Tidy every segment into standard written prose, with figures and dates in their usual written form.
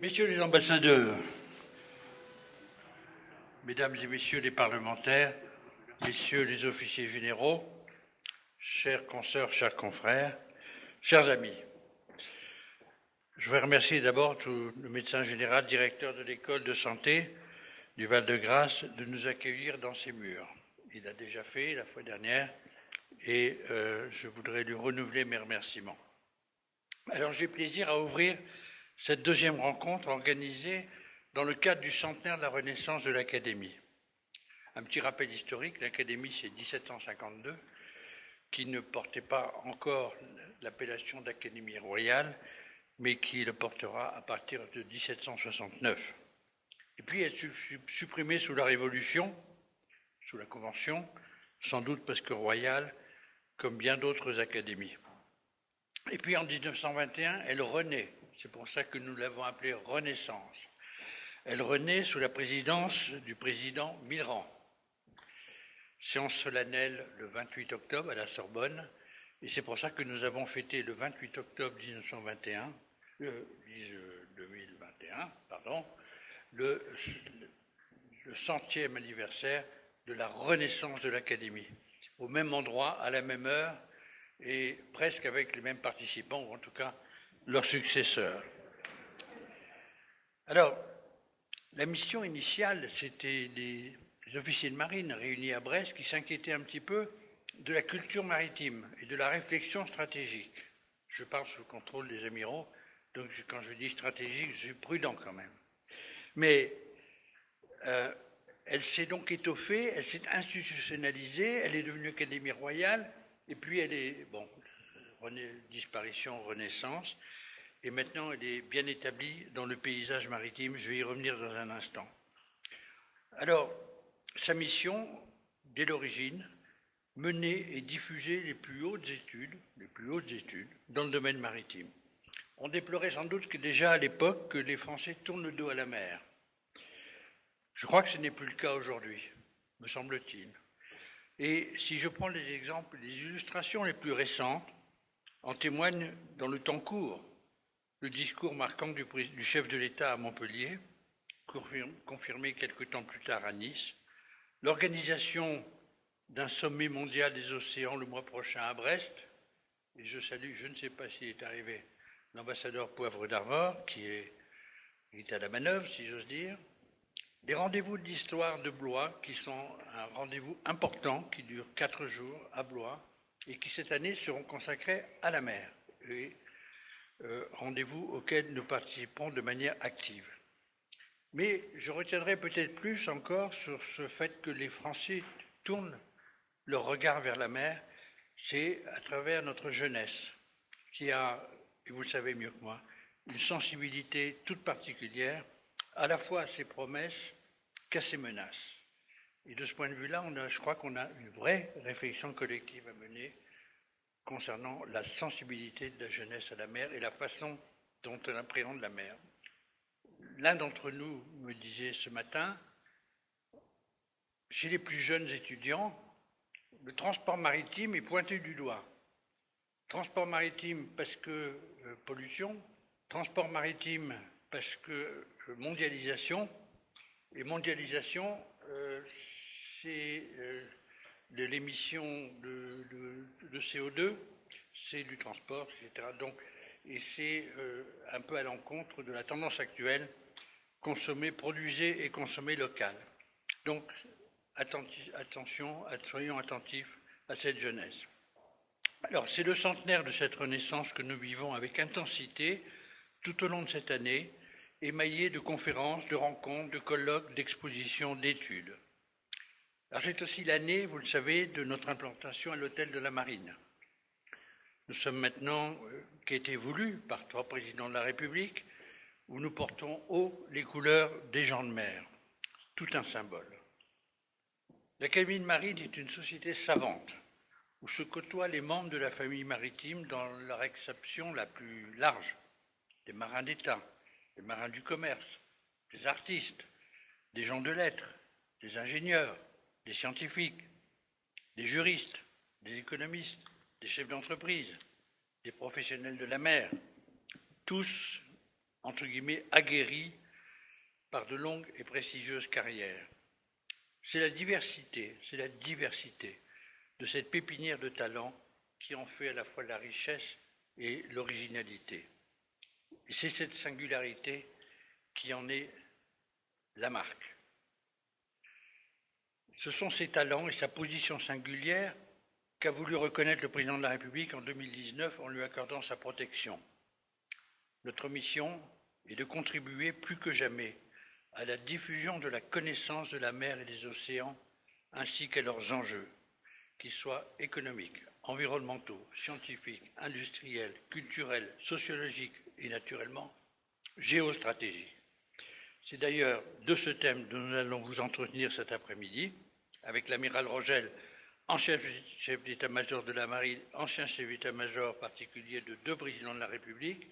Messieurs les ambassadeurs, mesdames et messieurs les parlementaires, messieurs les officiers généraux, chères consoeurs, chers confrères, chers amis, je voudrais remercier d'abord le médecin général, directeur de l'école de santé du Val-de-Grâce, de nous accueillir dans ses murs. Il l'a déjà fait la fois dernière et je voudrais lui renouveler mes remerciements. Alors j'ai plaisir à ouvrir cette deuxième rencontre organisée dans le cadre du centenaire de la Renaissance de l'Académie. Un petit rappel historique, l'Académie c'est 1752, qui ne portait pas encore l'appellation d'Académie royale, mais qui le portera à partir de 1769. Et puis elle fut supprimée sous la Révolution, sous la Convention, sans doute parce que royale, comme bien d'autres académies. Et puis en 1921, elle renaît. C'est pour ça que nous l'avons appelée Renaissance. Elle renaît sous la présidence du président Mitterrand. Séance solennelle le 28 octobre à la Sorbonne. Et c'est pour ça que nous avons fêté le 28 octobre 2021, le 100e anniversaire de la renaissance de l'Académie. Au même endroit, à la même heure, et presque avec les mêmes participants, ou en tout cas leurs successeurs. Alors, la mission initiale, c'était des officiers de marine réunis à Brest qui s'inquiétaient un petit peu de la culture maritime et de la réflexion stratégique. Je parle sous le contrôle des amiraux, donc quand je dis stratégique, je suis prudent quand même. Mais elle s'est donc étoffée, elle s'est institutionnalisée, elle est devenue Académie royale, et puis elle est, disparition, renaissance, et maintenant elle est bien établie dans le paysage maritime, je vais y revenir dans un instant. Alors, sa mission, dès l'origine, mener et diffuser les plus hautes études dans le domaine maritime. On déplorait sans doute que déjà à l'époque que les Français tournent le dos à la mer. Je crois que ce n'est plus le cas aujourd'hui, me semble-t-il. Et si je prends les exemples, les illustrations les plus récentes en témoignent dans le temps court. Le discours marquant du chef de l'État à Montpellier, confirmé quelque temps plus tard à Nice, l'organisation d'un sommet mondial des océans le mois prochain à Brest, et je salue, je ne sais pas s'il est arrivé, l'ambassadeur Poivre d'Arvor, qui est à la manœuvre, si j'ose dire, les rendez-vous de l'histoire de Blois, qui sont un rendez-vous important, qui dure 4 jours à Blois, et qui cette année seront consacrés à la mer, et rendez-vous auxquels nous participerons de manière active. Mais je retiendrai peut-être plus encore sur ce fait que les Français tournent leur regard vers la mer, c'est à travers notre jeunesse, qui a, et vous le savez mieux que moi, une sensibilité toute particulière, à la fois à ses promesses qu'à ses menaces. Et de ce point de vue-là, je crois qu'on a une vraie réflexion collective à mener concernant la sensibilité de la jeunesse à la mer et la façon dont on appréhende la mer. L'un d'entre nous me disait ce matin, chez les plus jeunes étudiants, le transport maritime est pointé du doigt. Transport maritime parce que pollution, transport maritime parce que mondialisation, et mondialisation, c'est de l'émission de CO2, c'est du transport, etc. Donc, et c'est un peu à l'encontre de la tendance actuelle, consommer, produisez et consommer local. Donc, attention, soyons attentifs à cette jeunesse. Alors, c'est le centenaire de cette renaissance que nous vivons avec intensité tout au long de cette année, émaillée de conférences, de rencontres, de colloques, d'expositions, d'études. Alors, c'est aussi l'année, vous le savez, de notre implantation à l'hôtel de la Marine. Nous sommes maintenant, qui a été voulu par 3 présidents de la République, où nous portons haut les couleurs des gens de mer. Tout un symbole. L'Académie de Marine est une société savante, où se côtoient les membres de la famille maritime dans leur acception la plus large, des marins d'État, des marins du commerce, des artistes, des gens de lettres, des ingénieurs, des scientifiques, des juristes, des économistes, des chefs d'entreprise, des professionnels de la mer, tous entre guillemets, aguerris par de longues et prestigieuses carrières. C'est la diversité de cette pépinière de talents qui en fait à la fois la richesse et l'originalité. Et c'est cette singularité qui en est la marque. Ce sont ces talents et sa position singulière qu'a voulu reconnaître le président de la République en 2019 en lui accordant sa protection. Notre mission est de contribuer plus que jamais à la diffusion de la connaissance de la mer et des océans, ainsi qu'à leurs enjeux, qu'ils soient économiques, environnementaux, scientifiques, industriels, culturels, sociologiques et naturellement géostratégiques. C'est d'ailleurs de ce thème dont nous allons vous entretenir cet après-midi, avec l'amiral Rogel, ancien chef d'état-major de la Marine, ancien chef d'état-major particulier de 2 présidents de la République.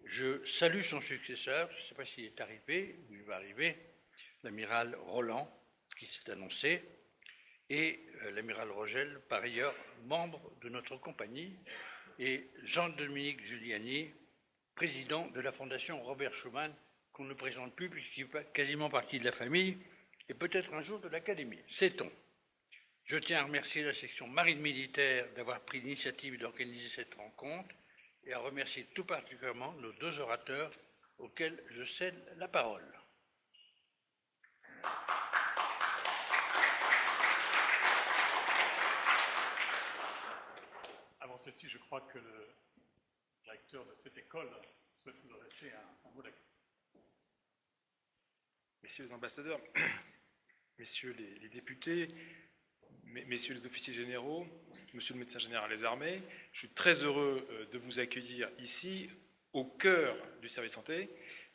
Je salue son successeur, je ne sais pas s'il est arrivé, ou il va arriver, l'amiral Roland, qui s'est annoncé, et l'amiral Rogel, par ailleurs membre de notre compagnie, et Jean-Dominique Giuliani, président de la Fondation Robert Schuman, qu'on ne présente plus puisqu'il fait quasiment partie de la famille, et peut-être un jour de l'Académie, sait-on. Je tiens à remercier la section marine militaire d'avoir pris l'initiative d'organiser cette rencontre, et à remercier tout particulièrement nos 2 orateurs auxquels je cède la parole. Avant ceci, je crois que le directeur de cette école souhaite nous adresser un mot d'accueil. Messieurs les ambassadeurs, messieurs les députés, messieurs les officiers généraux, monsieur le médecin général des armées, je suis très heureux de vous accueillir ici, au cœur du service santé.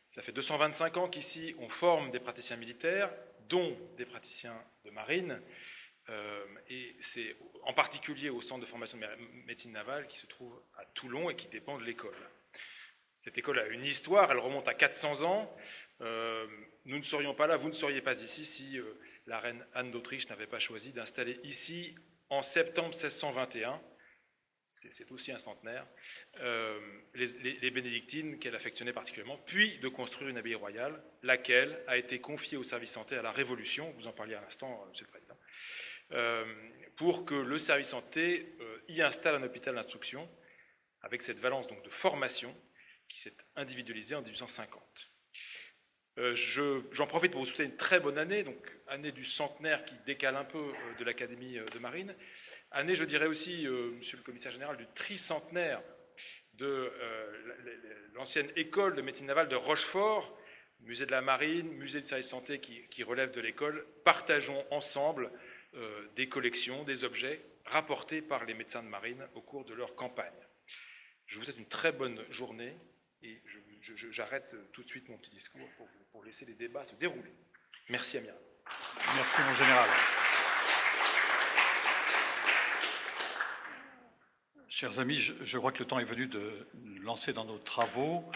Ça fait 225 ans qu'ici, on forme des praticiens militaires, dont des praticiens de marine, et c'est en particulier au centre de formation de médecine navale qui se trouve à Toulon et qui dépend de l'école. Cette école a une histoire, elle remonte à 400 ans. Nous ne serions pas là, vous ne seriez pas ici si la reine Anne d'Autriche n'avait pas choisi d'installer ici, en septembre 1621, c'est aussi un centenaire, les bénédictines qu'elle affectionnait particulièrement, puis de construire une abbaye royale, laquelle a été confiée au service santé à la Révolution, vous en parliez à l'instant, monsieur le Président, pour que le service santé y installe un hôpital d'instruction, avec cette valence donc de formation qui s'est individualisée en 1850. J'en profite pour vous souhaiter une très bonne année, donc année du centenaire qui décale un peu de l'Académie de marine, année, je dirais aussi, monsieur le commissaire général, du tricentenaire de l'ancienne école de médecine navale de Rochefort, musée de la marine, musée du service santé qui relève de l'école. Partageons ensemble des collections, des objets rapportés par les médecins de marine au cours de leur campagne. Je vous souhaite une très bonne journée et j'arrête tout de suite mon petit discours pour laisser les débats se dérouler. Merci, amiral. Merci, mon général. Chers amis, je crois que le temps est venu de lancer dans nos travaux.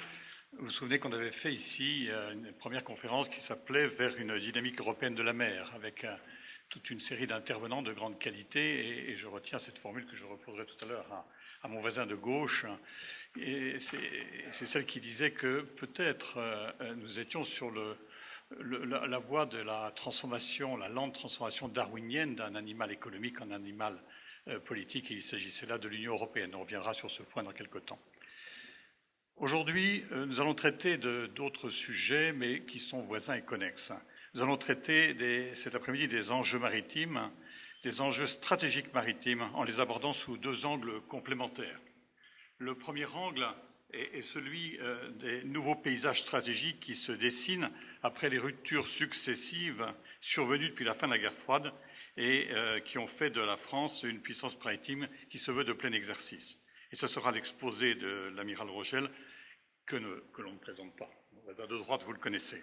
Vous vous souvenez qu'on avait fait ici une première conférence qui s'appelait « Vers une dynamique européenne de la mer » avec toute une série d'intervenants de grande qualité et je retiens cette formule que je reposerai tout à l'heure à mon voisin de gauche. Et c'est celle qui disait que peut-être nous étions sur la voie de la transformation, la lente transformation darwinienne d'un animal économique en animal politique. Et il s'agissait là de l'Union européenne. On reviendra sur ce point dans quelque temps. Aujourd'hui, nous allons traiter d'autres sujets, mais qui sont voisins et connexes. Nous allons traiter cet après-midi des enjeux maritimes, des enjeux stratégiques maritimes, en les abordant sous 2 angles complémentaires. Le premier angle est celui des nouveaux paysages stratégiques qui se dessinent après les ruptures successives survenues depuis la fin de la guerre froide et qui ont fait de la France une puissance maritime qui se veut de plein exercice. Et ce sera l'exposé de l'amiral Rogel que l'on ne présente pas. Mon voisin de droite, vous le connaissez.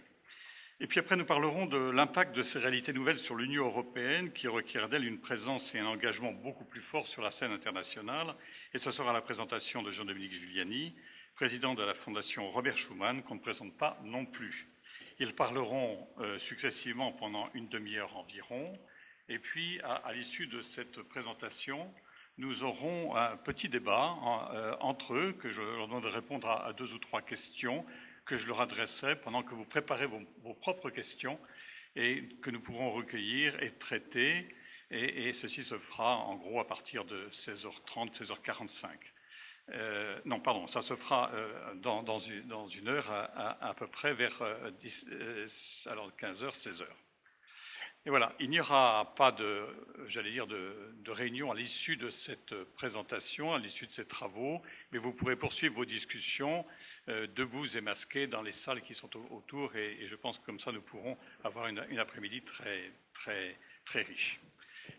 Et puis après, nous parlerons de l'impact de ces réalités nouvelles sur l'Union européenne qui requiert d'elle une présence et un engagement beaucoup plus forts sur la scène internationale. Et ce sera la présentation de Jean-Dominique Giuliani, président de la Fondation Robert Schuman, qu'on ne présente pas non plus. Ils parleront successivement pendant une demi-heure environ. Et puis, à l'issue de cette présentation, nous aurons un petit débat entre eux, que je leur demande de répondre à 2 ou 3 questions que je leur adresserai pendant que vous préparez vos propres questions et que nous pourrons recueillir et traiter. Et ceci se fera en gros à partir de 16h30, 16h45. Non, pardon, ça se fera dans une heure à peu près vers 15h, 16h. Et voilà, il n'y aura pas de réunion à l'issue de cette présentation, à l'issue de ces travaux, mais vous pourrez poursuivre vos discussions debout et masqués dans les salles qui sont autour, et je pense que comme ça nous pourrons avoir une après-midi très, très, très riche.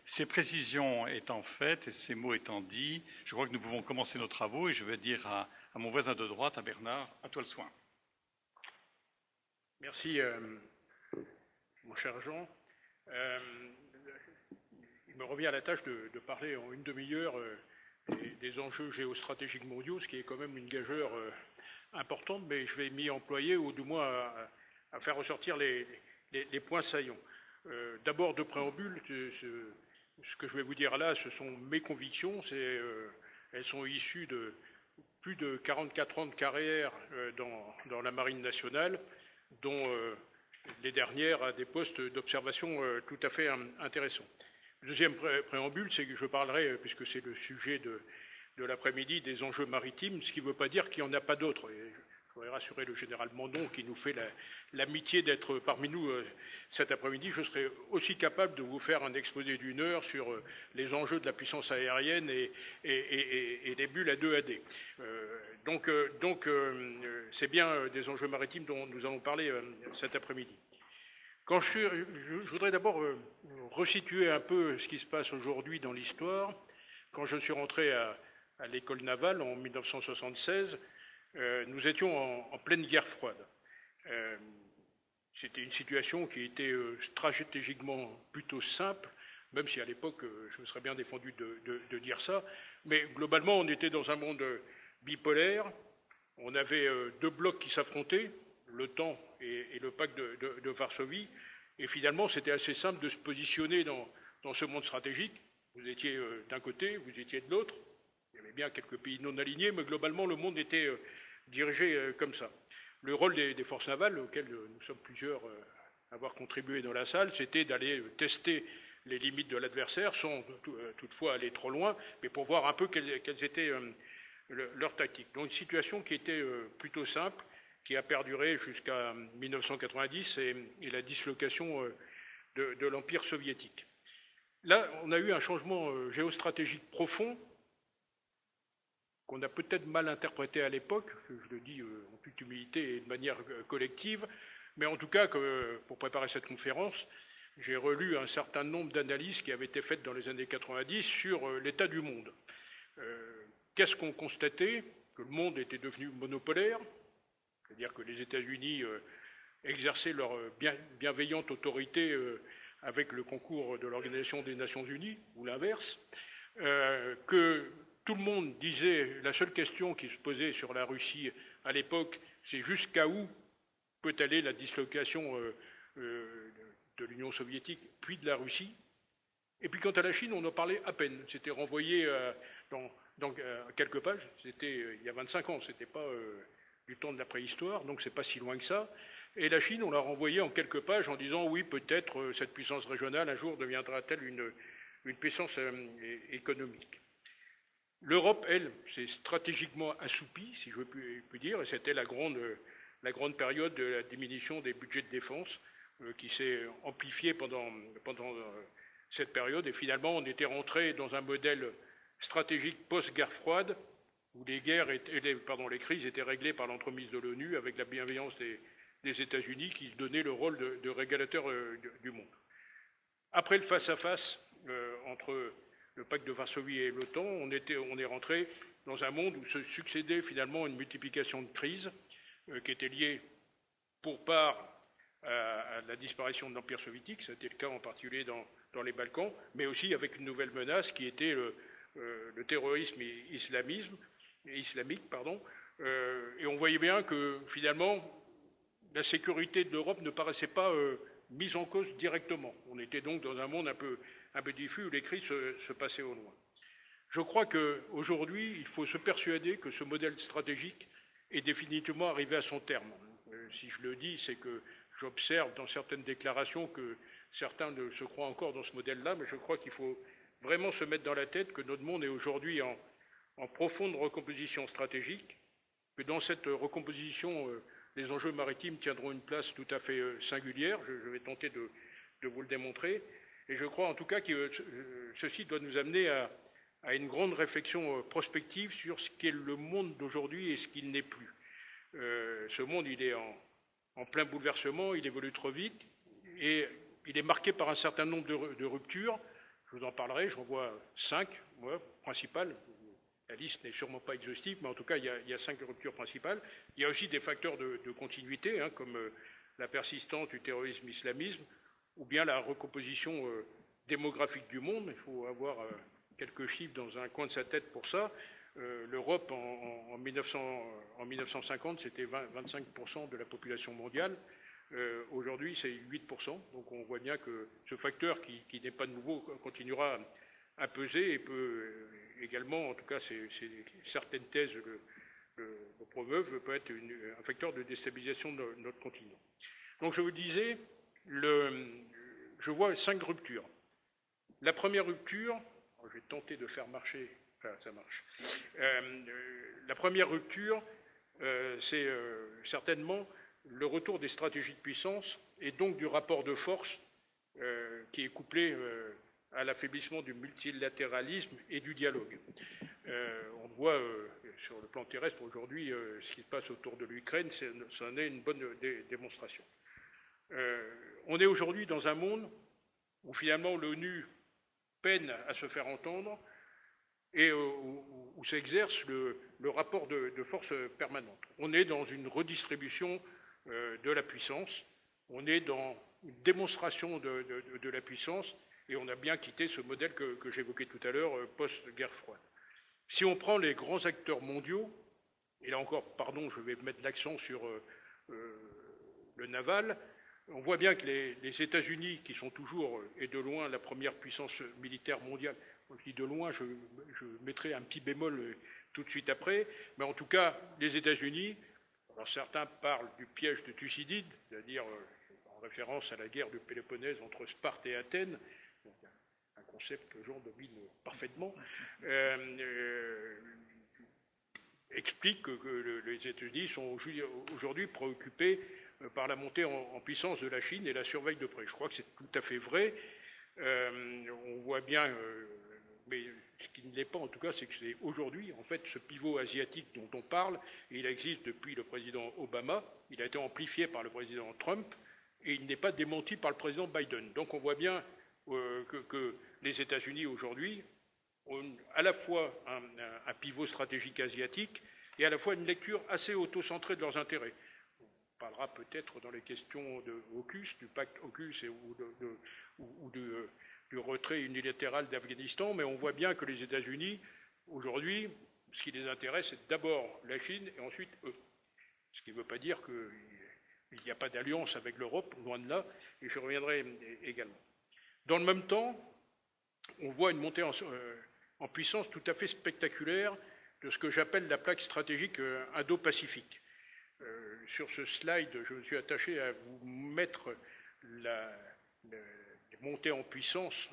Ces précisions étant faites et ces mots étant dits, je crois que nous pouvons commencer nos travaux, et je vais dire à mon voisin de droite, à Bernard, à toi le soin. Merci, mon cher Jean. Il me revient à la tâche de parler en une demi-heure des enjeux géostratégiques mondiaux, ce qui est quand même une gageure importante, mais je vais m'y employer, ou du moins à faire ressortir les points saillants. D'abord, de préambule, ce que je vais vous dire là, ce sont mes convictions. Elles sont issues de plus de 44 ans de carrière dans la Marine nationale, dont les dernières à des postes d'observation tout à fait intéressants. Le deuxième préambule, c'est que je parlerai, puisque c'est le sujet de l'après-midi, des enjeux maritimes, ce qui ne veut pas dire qu'il n'y en a pas d'autres. Je voudrais rassurer le général Mandon qui nous fait l'amitié d'être parmi nous cet après-midi. Je serai aussi capable de vous faire un exposé d'une heure sur les enjeux de la puissance aérienne et les bulles à 2AD. Donc, c'est bien des enjeux maritimes dont nous allons parler cet après-midi. Je voudrais d'abord resituer un peu ce qui se passe aujourd'hui dans l'histoire. Quand je suis rentré à l'école navale en 1976, nous étions en pleine guerre froide. C'était une situation qui était stratégiquement plutôt simple, même si à l'époque je me serais bien défendu de dire ça, mais globalement on était dans un monde bipolaire, on avait deux blocs qui s'affrontaient, l'OTAN et le pacte de Varsovie, et finalement c'était assez simple de se positionner dans ce monde stratégique. Vous étiez d'un côté, vous étiez de l'autre, il y avait bien quelques pays non alignés, mais globalement le monde était dirigé comme ça. Le rôle des forces navales, auxquelles nous sommes plusieurs à avoir contribué dans la salle, c'était d'aller tester les limites de l'adversaire, sans toutefois aller trop loin, mais pour voir un peu quelles étaient leurs tactiques. Donc une situation qui était plutôt simple, qui a perduré jusqu'à 1990 et la dislocation de l'Empire soviétique. Là, on a eu un changement géostratégique profond, qu'on a peut-être mal interprété à l'époque, je le dis en toute humilité et de manière collective, mais en tout cas, pour préparer cette conférence, j'ai relu un certain nombre d'analyses qui avaient été faites dans les années 90 sur l'état du monde. Qu'est-ce qu'on constatait? Que le monde était devenu monopolaire, c'est-à-dire que les États-Unis exerçaient leur bienveillante autorité avec le concours de l'Organisation des Nations Unies, ou l'inverse, que tout le monde disait, la seule question qui se posait sur la Russie à l'époque, c'est jusqu'à où peut aller la dislocation de l'Union soviétique, puis de la Russie. Et puis quant à la Chine, on en parlait à peine. C'était renvoyé dans quelques pages, c'était il y a 25 ans, c'était pas du temps de la préhistoire, donc c'est pas si loin que ça. Et la Chine, on l'a renvoyée en quelques pages en disant, oui, peut-être cette puissance régionale, un jour, deviendra-t-elle une puissance économique. L'Europe, elle, s'est stratégiquement assoupie, si je puis dire, et c'était la grande période de la diminution des budgets de défense qui s'est amplifiée pendant cette période. Et finalement, on était rentré dans un modèle stratégique post-guerre froide, où les crises étaient réglées par l'entremise de l'ONU avec la bienveillance des États-Unis qui donnaient le rôle de régulateur du monde. Après le face-à-face entre le pacte de Varsovie et l'OTAN, on est rentré dans un monde où se succédait finalement une multiplication de crises qui étaient liées pour part à la disparition de l'Empire soviétique, c'était le cas en particulier dans les Balkans, mais aussi avec une nouvelle menace qui était le terrorisme islamique. Et on voyait bien que finalement la sécurité de l'Europe ne paraissait pas mise en cause directement. On était donc dans un monde un peu diffus où les crises se passaient au loin. Je crois qu'aujourd'hui, il faut se persuader que ce modèle stratégique est définitivement arrivé à son terme. si je le dis, c'est que j'observe dans certaines déclarations que certains ne se croient encore dans ce modèle-là, mais je crois qu'il faut vraiment se mettre dans la tête que notre monde est aujourd'hui en profonde recomposition stratégique, que dans cette recomposition, les enjeux maritimes tiendront une place tout à fait singulière. Je vais tenter de vous le démontrer. Et je crois en tout cas que ceci doit nous amener à une grande réflexion prospective sur ce qu'est le monde d'aujourd'hui et ce qu'il n'est plus. Ce monde, il est en plein bouleversement, il évolue trop vite et il est marqué par un certain nombre de ruptures. Je vous en parlerai, j'en vois 5 principales. La liste n'est sûrement pas exhaustive, mais en tout cas, il y a 5 ruptures principales. Il y a aussi des facteurs de continuité, comme la persistance du terrorisme islamisme, ou bien la recomposition démographique du monde. Il faut avoir quelques chiffres dans un coin de sa tête pour ça. L'Europe, en 1950, c'était 25% de la population mondiale. Aujourd'hui, c'est 8%. Donc on voit bien que ce facteur, qui n'est pas nouveau, continuera à peser et peut également, en tout cas, certaines thèses le promeuvent, peut être un facteur de déstabilisation de notre continent. Donc je vous disais, je vois 5 ruptures. La première rupture, je vais tenter de faire marcher, ça marche. La première rupture, c'est certainement le retour des stratégies de puissance et donc du rapport de force qui est couplé à l'affaiblissement du multilatéralisme et du dialogue. On voit sur le plan terrestre aujourd'hui ce qui se passe autour de l'Ukraine, ça en est une bonne démonstration. On est aujourd'hui dans un monde où finalement l'ONU peine à se faire entendre et où s'exerce le rapport de force permanente. On est dans une redistribution de la puissance, on est dans une démonstration de la puissance et on a bien quitté ce modèle que j'évoquais tout à l'heure, post-guerre froide. Si on prend les grands acteurs mondiaux, et là encore, pardon, je vais mettre l'accent sur le naval, on voit bien que les États-Unis, qui sont toujours et de loin la première puissance militaire mondiale, quand je dis de loin, je mettrai un petit bémol tout de suite après, mais en tout cas, les États-Unis, alors certains parlent du piège de Thucydide, c'est-à-dire en référence à la guerre du Péloponnèse entre Sparte et Athènes, donc un concept que Jean domine parfaitement, explique que les États-Unis sont aujourd'hui préoccupés par la montée en puissance de la Chine et la surveille de près. Je crois que c'est tout à fait vrai. On voit bien, mais ce qui ne l'est pas en tout cas, c'est que c'est aujourd'hui, en fait, ce pivot asiatique dont on parle, il existe depuis le président Obama, il a été amplifié par le président Trump, et il n'est pas démenti par le président Biden. Donc on voit bien que les États-Unis aujourd'hui ont à la fois un pivot stratégique asiatique et à la fois une lecture assez auto-centrée de leurs intérêts. On parlera peut-être dans les questions de AUKUS, du pacte AUKUS ou du retrait unilatéral d'Afghanistan, mais on voit bien que les États-Unis, aujourd'hui, ce qui les intéresse, c'est d'abord la Chine et ensuite eux. Ce qui ne veut pas dire qu'il n'y a pas d'alliance avec l'Europe, loin de là, et je reviendrai également. Dans le même temps, on voit une montée en puissance tout à fait spectaculaire de ce que j'appelle la plaque stratégique indo-pacifique. Sur ce slide, je me suis attaché à vous mettre la montée en puissance,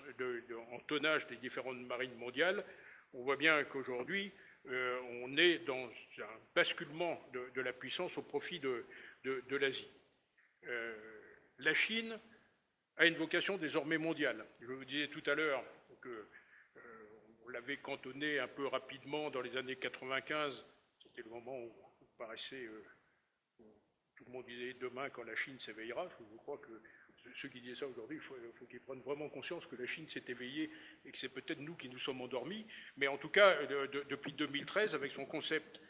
en tonnage des différentes marines mondiales. On voit bien qu'aujourd'hui, on est dans un basculement de la puissance au profit de l'Asie. La Chine a une vocation désormais mondiale. Je vous disais tout à l'heure qu'on l'avait cantonné un peu rapidement dans les années 95. C'était le moment où il paraissait... tout le monde disait demain quand la Chine s'éveillera. Je crois que ceux qui disaient ça aujourd'hui, il faut qu'ils prennent vraiment conscience que la Chine s'est éveillée et que c'est peut-être nous qui nous sommes endormis. Mais en tout cas, depuis 2013, avec son concept